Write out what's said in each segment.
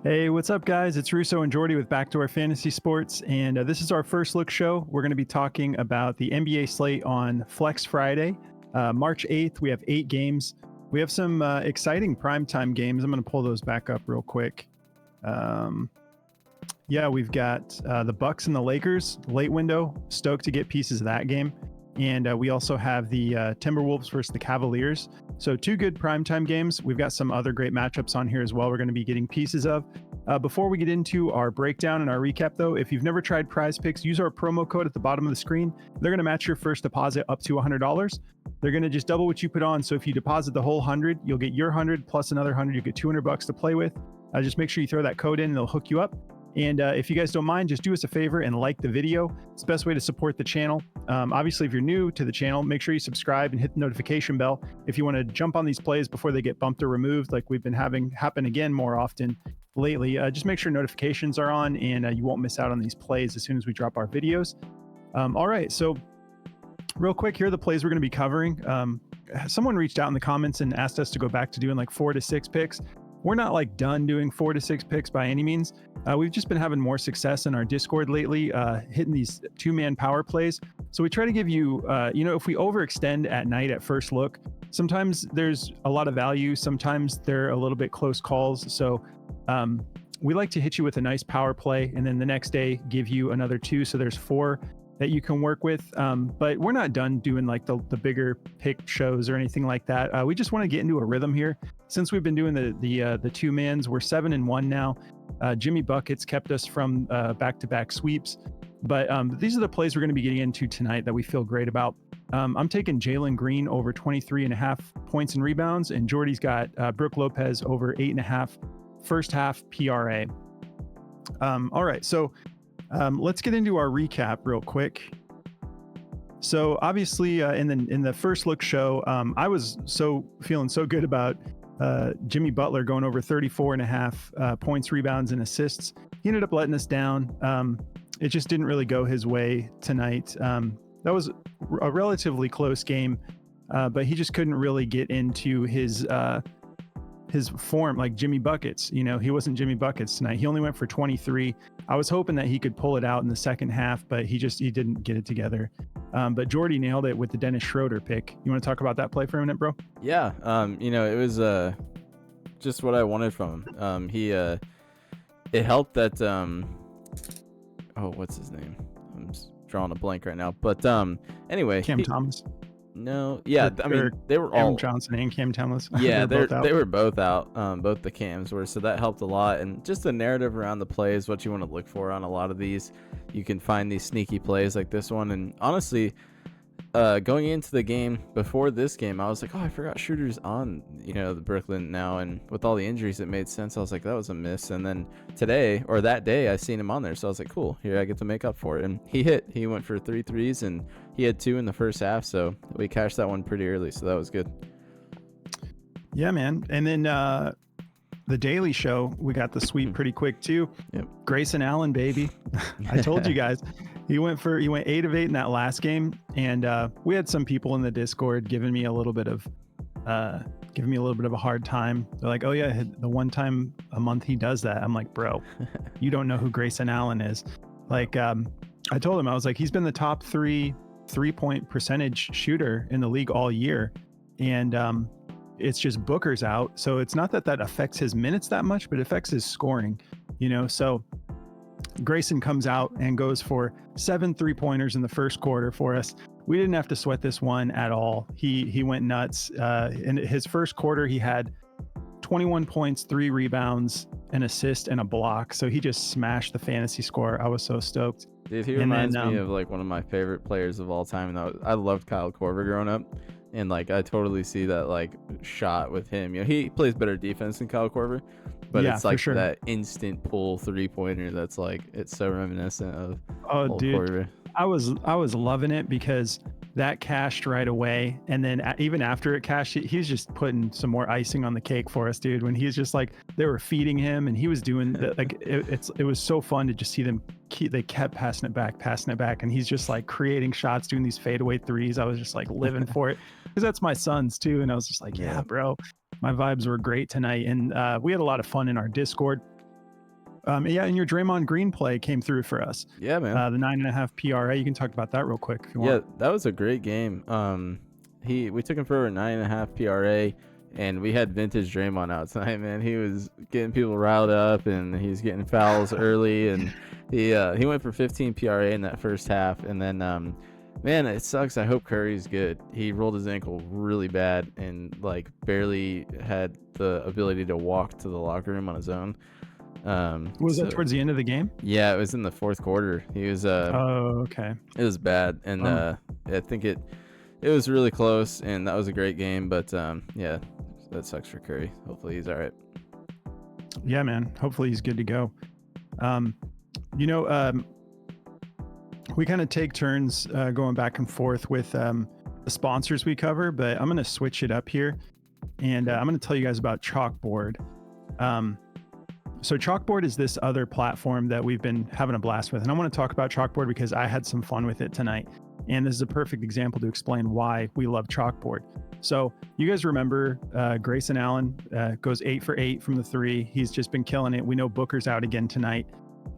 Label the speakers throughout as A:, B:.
A: Hey, what's up, guys? It's Russo and Jordy with Backdoor Fantasy Sports, and this is our first look show. We're going to be talking about the NBA slate on Flex Friday, March 8th. We have 8 games. We have some exciting primetime games. I'm going to pull those back up real quick. We've got the Bucks and the Lakers late window. Stoked to get pieces of that game. And we also have the Timberwolves versus the Cavaliers. So 2 good primetime games. We've got some other great matchups on here as well we're going to be getting pieces of. Before we get into our breakdown and our recap, though, if you've never tried Prize Picks, use our promo code at the bottom of the screen. They're going to match your first deposit up to $100. They're going to just double what you put on. So if you deposit the whole 100, you'll get your 100 plus another 100. You get $200 to play with. Just make sure you throw that code in and they'll hook you up. And if you guys don't mind, just do us a favor and like the video. It's the best way to support the channel. Obviously, if you're new to the channel, make sure you subscribe and hit the notification bell. If you want to jump on these plays before they get bumped or removed, like we've been having happen again more often lately, just make sure notifications are on and you won't miss out on these plays as soon as we drop our videos. All right, so real quick, here are the plays we're going to be covering. Someone reached out in the comments and asked us to go back to doing like 4 to 6 picks. We're not like done doing 4 to 6 picks by any means. We've just been having more success in our Discord lately, hitting these 2-man power plays. So we try to give you, if we overextend at night at first look, sometimes there's a lot of value. Sometimes they're a little bit close calls. So we like to hit you with a nice power play and then the next day give you another 2. So there's 4 that you can work with. But we're not done doing like the bigger pick shows or anything like that. We just want to get into a rhythm here. Since we've been doing the 2-mans, we're 7-1 now. Jimmy Buckets kept us from back-to-back sweeps. But these are the plays we're going to be getting into tonight that we feel great about. I'm taking Jalen Green over 23.5 points and rebounds, and Jordy's got Brook Lopez over 8.5 first half PRA. All right, so let's get into our recap real quick. So obviously in the first look show, I was feeling so good about Jimmy Butler going over 34.5 points, rebounds, and assists. He ended up letting us down. It just didn't really go his way tonight. That was a relatively close game, but he just couldn't really get into his form like Jimmy Buckets. He wasn't Jimmy Buckets tonight. He only went for 23. I was hoping that he could pull it out in the second half, but he didn't get it together. But Jordy nailed it with the Dennis Schroeder pick. You want to talk about that play for a minute, bro?
B: Yeah. It was just what I wanted from him. It helped that what's his name? I'm just drawing a blank right now. But anyway,
A: Cam Thomas.
B: No, yeah, they were all
A: Cam Johnson and Cam Thomas.
B: Yeah, they were both out. Both the Cams were, so that helped a lot. And just the narrative around the play is what you want to look for on a lot of these. You can find these sneaky plays like this one. And honestly, going into the game before this game, I was like, I forgot Schroeder's on, the Brooklyn now. And with all the injuries, it made sense. I was like, that was a miss. And then today or that day, I seen him on there, so I was like, cool, here I get to make up for it. And he hit. He went for 3 threes, and he had 2 in the first half, so we cashed that one pretty early, so that was good.
A: Yeah, man. And then the Daily Show, we got the sweep pretty quick too.
B: Yep.
A: Grayson Allen, baby. I told you guys. He went 8 of 8 in that last game, and we had some people in the Discord giving me a little bit of a hard time. They're like, "Oh yeah, the one time a month he does that." I'm like, "Bro, you don't know who Grayson Allen is." Like, I told him, I was like, he's been the top 3-point percentage shooter in the league all year, and it's just Booker's out, so it's not that affects his minutes that much, but it affects his scoring. So Grayson comes out and goes for 7 3-pointers in the first quarter for us. We didn't have to sweat this one at all. He went nuts. In his first quarter, he had 21 points, 3 rebounds, an assist, and a block. So he just smashed the fantasy score. I was so stoked.
B: Dude, he reminds me of like one of my favorite players of all time. And I loved Kyle Korver growing up. And like I totally see that like shot with him. He plays better defense than Kyle Korver, but yeah, it's like sure. That instant pull 3-pointer that's like it's so reminiscent of old Korver.
A: I was loving it because that cashed right away, and then even after it cashed, he's just putting some more icing on the cake for us, dude. When he's just like they were feeding him, and he was doing like it was so fun to just see them. They kept passing it back, and he's just like creating shots, doing these fadeaway threes. I was just like living for it because that's my son's too, and I was just like, yeah, bro. My vibes were great tonight, and we had a lot of fun in our Discord. Yeah, and your Draymond Green play came through for us.
B: Yeah, man.
A: The 9.5 PRA. You can talk about that real quick if you
B: Yeah,
A: want.
B: that was a great game. We took him for a 9.5 PRA, and we had vintage Draymond out tonight, man. He was getting people riled up, and he's getting fouls early, and he went for 15 PRA in that first half, and then man, it sucks. I hope Curry's good. He rolled his ankle really bad, and like barely had the ability to walk to the locker room on his own.
A: Was that towards the end of the game?
B: Yeah, it was in the fourth quarter. He was
A: Oh, okay.
B: it was bad, and I think it was really close, and that was a great game, but yeah, that sucks for Curry. Hopefully he's all right.
A: Yeah, man. Hopefully he's good to go. We kind of take turns going back and forth with the sponsors we cover, but I'm going to switch it up here, and I'm going to tell you guys about Chalkboard. So Chalkboard is this other platform that we've been having a blast with, and I want to talk about Chalkboard because I had some fun with it tonight, and this is a perfect example to explain why we love Chalkboard. So you guys remember Grayson Allen goes 8 for 8 from the 3. He's just been killing it. We know Booker's out again tonight.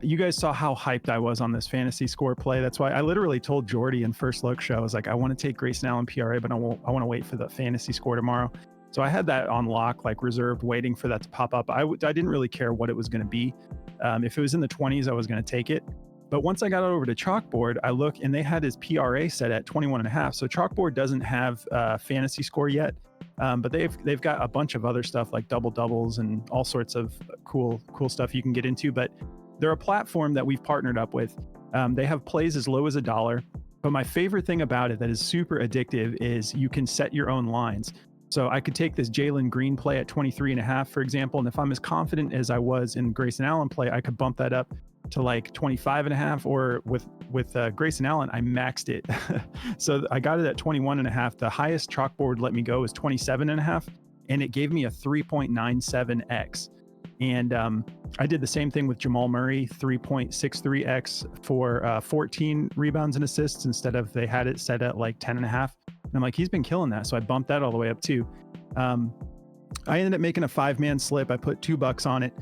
A: You guys saw how hyped I was on this fantasy score play. That's why I literally told Jordy in First Look Show, I was like, I want to take Grayson Allen PRA, but I want to wait for the fantasy score tomorrow. So I had that on lock, like reserved, waiting for that to pop up. I didn't really care what it was going to be. If it was in the 20s, I was going to take it. But once I got over to Chalkboard, I look and they had his PRA set at 21.5. So Chalkboard doesn't have fantasy score yet, but they've got a bunch of other stuff like double doubles and all sorts of cool stuff you can get into. But they're a platform that we've partnered up with. They have plays as low as $1. But my favorite thing about it that is super addictive is you can set your own lines. So I could take this Jalen Green play at 23.5, for example, and if I'm as confident as I was in Grayson Allen play, I could bump that up to like 25.5, or with Grayson Allen, I maxed it. So I got it at 21.5. The highest Chalkboard let me go is 27.5, and it gave me a 3.97x. And I did the same thing with Jamal Murray, 3.63x for 14 rebounds and assists instead of they had it set at like 10.5. And I'm like, he's been killing that. So I bumped that all the way up too. I ended up making a 5-man slip. I put $2 on it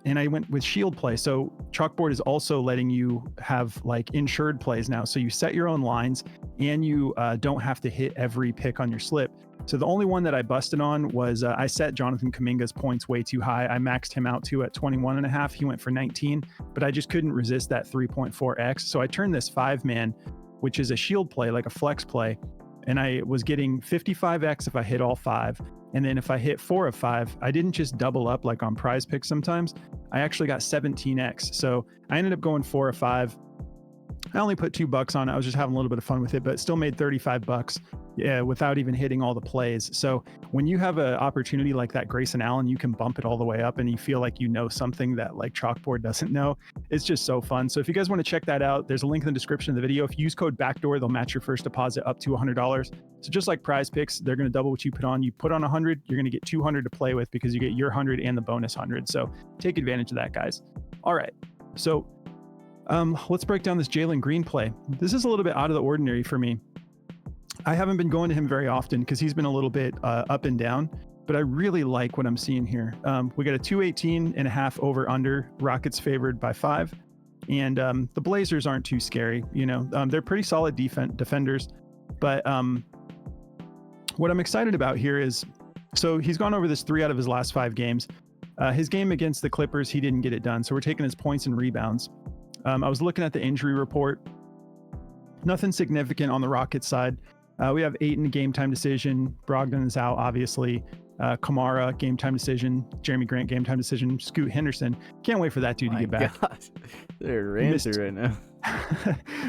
A: and I went with shield play. So Chalkboard is also letting you have like insured plays now. So you set your own lines and you don't have to hit every pick on your slip. So the only one that I busted on was I set Jonathan Kuminga's points way too high. I maxed him out too at 21.5. He went for 19, but I just couldn't resist that 3.4x. So I turned this 5-man, which is a shield play, like a flex play. And I was getting 55x if I hit all 5. And then if I hit 4 of 5, I didn't just double up like on Prize Picks sometimes. I actually got 17x. So I ended up going 4 of 5. I only put $2 on it. I was just having a little bit of fun with it, but still made $35 without even hitting all the plays. So when you have an opportunity like that Grayson Allen, you can bump it all the way up and you feel like you know something that like Chalkboard doesn't know. It's just so fun. So if you guys want to check that out, there's a link in the description of the video. If you use code BACKDOOR, they'll match your first deposit up to $100. So just like Prize Picks, they're going to double what you put on. You put on 100, you're going to get 200 to play with because you get your 100 and the bonus 100. So take advantage of that, guys. All right. So let's break down this Jalen Green play. This is a little bit out of the ordinary for me. I haven't been going to him very often because he's been a little bit up and down, but I really like what I'm seeing here. We got a 218.5 over under. Rockets favored by 5. And the Blazers aren't too scary. You know, they're pretty solid defenders. But what I'm excited about here is, so he's gone over this 3 out of his last 5 games. His game against the Clippers, he didn't get it done. So we're taking his points and rebounds. I was looking at the injury report. Nothing significant on the Rockets side. We have Ayton, game time decision. Brogdon is out, obviously. Kamara, game time decision. Jeremy Grant, game time decision. Scoot Henderson. Can't wait for that dude to get back.
B: Gosh. They're ranting right now.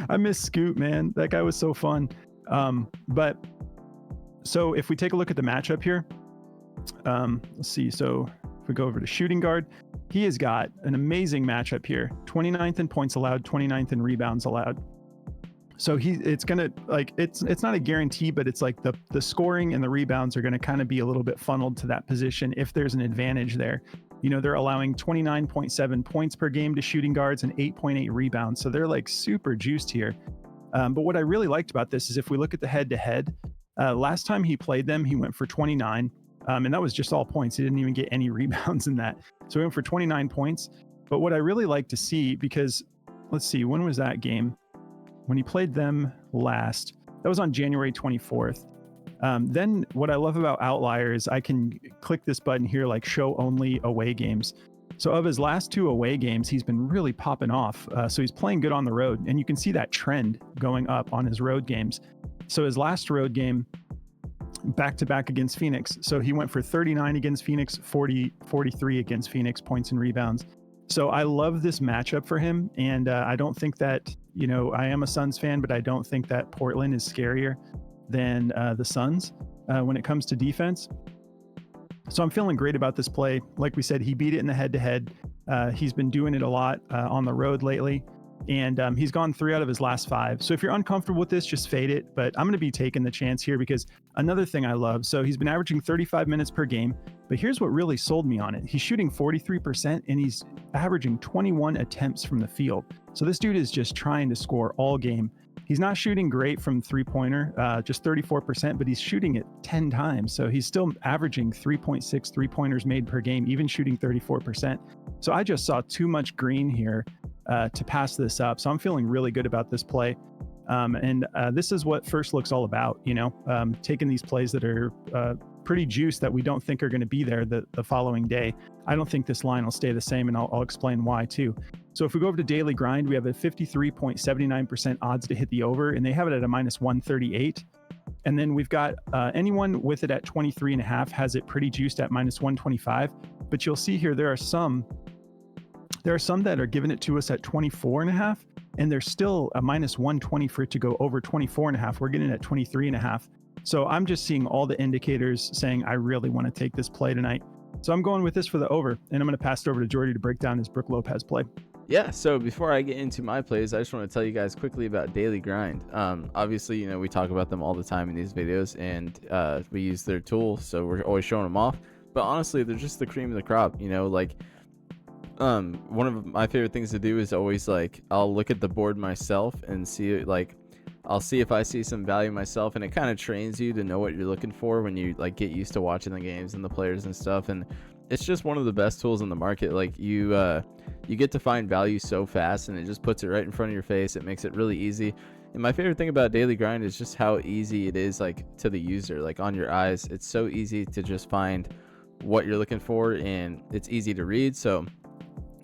A: I miss Scoot, man. That guy was so fun. But so if we take a look at the matchup here, let's see. So if we go over to shooting guard, he has got an amazing matchup here. 29th in points allowed, 29th in rebounds allowed. So it's gonna, like, it's not a guarantee, but it's like the scoring and the rebounds are gonna kind of be a little bit funneled to that position if there's an advantage there. You know, they're allowing 29.7 points per game to shooting guards and 8.8 rebounds. So they're like super juiced here. But what I really liked about this is if we look at the head-to-head, last time he played them, he went for 29. And that was just all points. He didn't even get any rebounds in that. So he went for 29 points. But what I really like to see, because let's see, when was that game? When he played them last, that was on January 24th. Then what I love about Outlier is I can click this button here, like show only away games. So of his last 2 away games, he's been really popping off. So he's playing good on the road, and you can see that trend going up on his road games. So his last road game, back-to-back against Phoenix. So he went for 39 against Phoenix, 43 against Phoenix, points and rebounds. So I love this matchup for him. And I don't think that, I am a Suns fan, but I don't think that Portland is scarier than the Suns when it comes to defense. So I'm feeling great about this play. Like we said, he beat it in the head-to-head. He's been doing it a lot on the road lately. And he's gone 3 out of his last 5. So if you're uncomfortable with this, just fade it. But I'm going to be taking the chance here because another thing I love. So he's been averaging 35 minutes per game. But here's what really sold me on it. He's shooting 43% and he's averaging 21 attempts from the field. So this dude is just trying to score all game. He's not shooting great from three-pointer, just 34%, but he's shooting it 10 times. So he's still averaging 3.6 three-pointers made per game, even shooting 34%. So I just saw too much green here to pass this up. So I'm feeling really good about this play. And this is what First Look's all about, taking these plays that are pretty juiced that we don't think are going to be there the following day. I don't think this line will stay the same, and I'll explain why too. So if we go over to Daily Grind, we have a 53.79% odds to hit the over, and they have it at a minus 138. And then we've got anyone with it at 23.5 has it pretty juiced at minus 125. But you'll see here there are some that are giving it to us at 24.5, and there's still a minus 120 for it to go over 24.5. We're getting it at 23.5. So I'm just seeing all the indicators saying I really want to take this play tonight. So I'm going with this for the over, and I'm going to pass it over to Jordy to break down his Brook Lopez play.
B: Yeah, so before I get into my plays, I just want to tell you guys quickly about Daily Grind. Obviously, we talk about them all the time in these videos, and we use their tool, so we're always showing them off. But honestly, they're just the cream of the crop, one of my favorite things to do is always I'll look at the board myself and see I'll see if I see some value myself, and it kind of trains you to know what you're looking for when you get used to watching the games and the players and stuff. And it's just one of the best tools in the market. You get to find value so fast, and it just puts it right in front of your face. It makes it really easy. And my favorite thing about Daily Grind is just how easy it is to the user, on your eyes. It's so easy to just find what you're looking for, and it's easy to read. So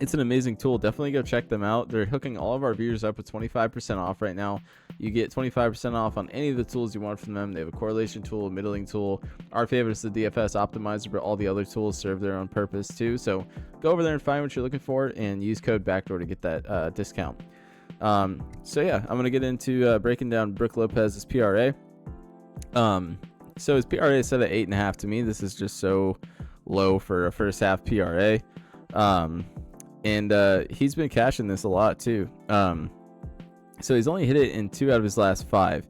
B: it's an amazing tool. Definitely go check them out. They're hooking all of our viewers up with 25% off right now. You get 25% off on any of the tools you want from them. They have a correlation tool, a middling tool. Our favorite is the DFS optimizer, but all the other tools serve their own purpose too. So go over there and find what you're looking for, and use code BACKDOOR to get that discount. So yeah, I'm going to get into breaking down Brook Lopez's PRA. So his PRA is set at 8.5. To me, this is just so low for a first half PRA. And he's been cashing this a lot too. So he's only hit it in 2 out of his last 5.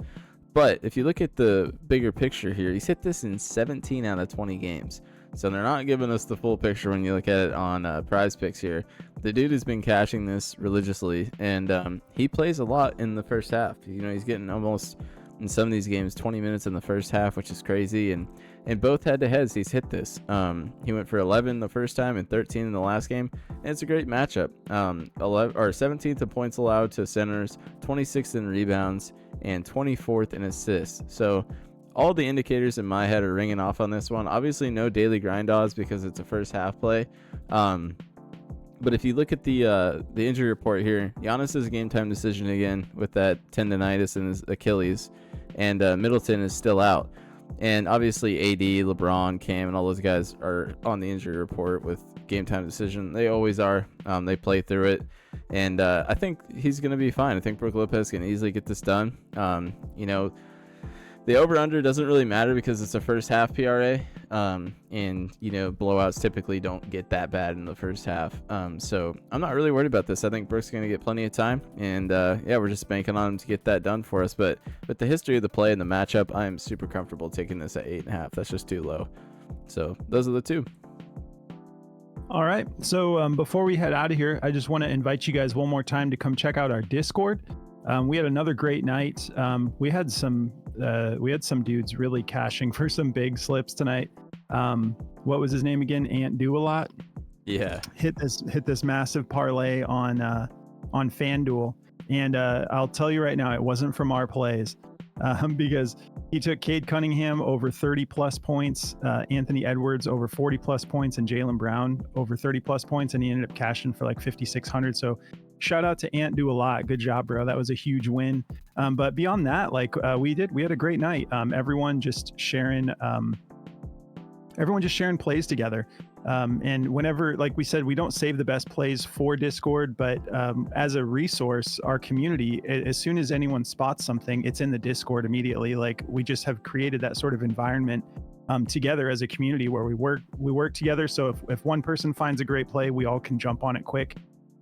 B: But if you look at the bigger picture here, he's hit this in 17 out of 20 games. So they're not giving us the full picture when you look at it on Prize Picks here. The dude has been cashing this religiously, and he plays a lot in the first half. He's getting almost, in some of these games, 20 minutes in the first half, which is crazy. And in both head-to-heads, he's hit this. He went for 11 the first time and 13 in the last game, and it's a great matchup. 17th in points allowed to centers, 26th in rebounds, and 24th in assists. So all the indicators in my head are ringing off on this one. Obviously, no Daily Grind odds because it's a first half play. But if you look at the injury report here, Giannis is a game time decision again with that tendonitis in his Achilles, and Middleton is still out. And obviously AD, LeBron, Cam, and all those guys are on the injury report with game time decision. They always are. They play through it. And I think he's going to be fine. I think Brook Lopez can easily get this done. The over-under doesn't really matter because it's a first half PRA. And blowouts typically don't get that bad in the first half. So I'm not really worried about this. I think Brook's going to get plenty of time. And we're just banking on him to get that done for us. But with the history of the play and the matchup, I am super comfortable taking this at 8.5. That's just too low. So those are the two.
A: All right. So before we head out of here, I just want to invite you guys one more time to come check out our Discord. We had another great night. We had some dudes really cashing for some big slips tonight. What was his name again? Ant Do a Lot.
B: Yeah.
A: hit this massive parlay on FanDuel, and I'll tell you right now, it wasn't from our plays, because he took Cade Cunningham over 30 plus points, Anthony Edwards over 40 plus points, and Jalen Brown over 30 plus points, and he ended up cashing for like 5,600. So shout out to Ant Do a lot. Good job, bro. That was a huge win. But beyond that, like we had a great night. Everyone just sharing plays together. And whenever, like we said, we don't save the best plays for Discord, but as a resource, our community, as soon as anyone spots something, it's in the Discord immediately. Like we just have created that sort of environment together as a community where we work together. So if one person finds a great play, we all can jump on it quick.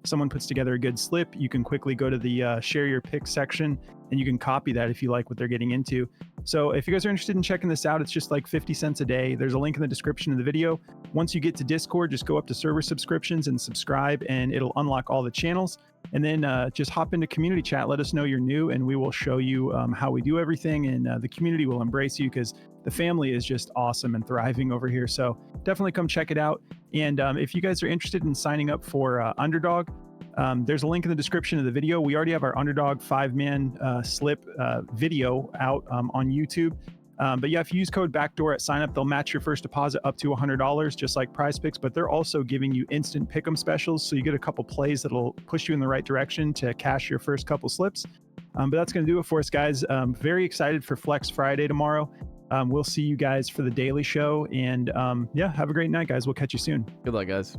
A: Someone puts together a good slip, you can quickly go to the share your pick section and you can copy that if you like what they're getting into. So if you guys are interested in checking this out, it's just like 50 cents a day. There's a link in the description of the video. Once you get to Discord, just go up to server subscriptions and subscribe, and it'll unlock all the channels. And then just hop into community chat, let us know you're new, and we will show you how we do everything. And the community will embrace you because the family is just awesome and thriving over here. So definitely come check it out. And if you guys are interested in signing up for Underdog, there's a link in the description of the video. We already have our Underdog 5-man slip video out on YouTube. But yeah, if you use code BACKDOOR at sign up, they'll match your first deposit up to $100, just like Prize Picks, but they're also giving you instant pick'em specials. So you get a couple plays that'll push you in the right direction to cash your first couple slips. But that's going to do it for us, guys. Very excited for Flex Friday tomorrow. We'll see you guys for the daily show. And yeah, have a great night, guys. We'll catch you soon.
B: Good luck, guys.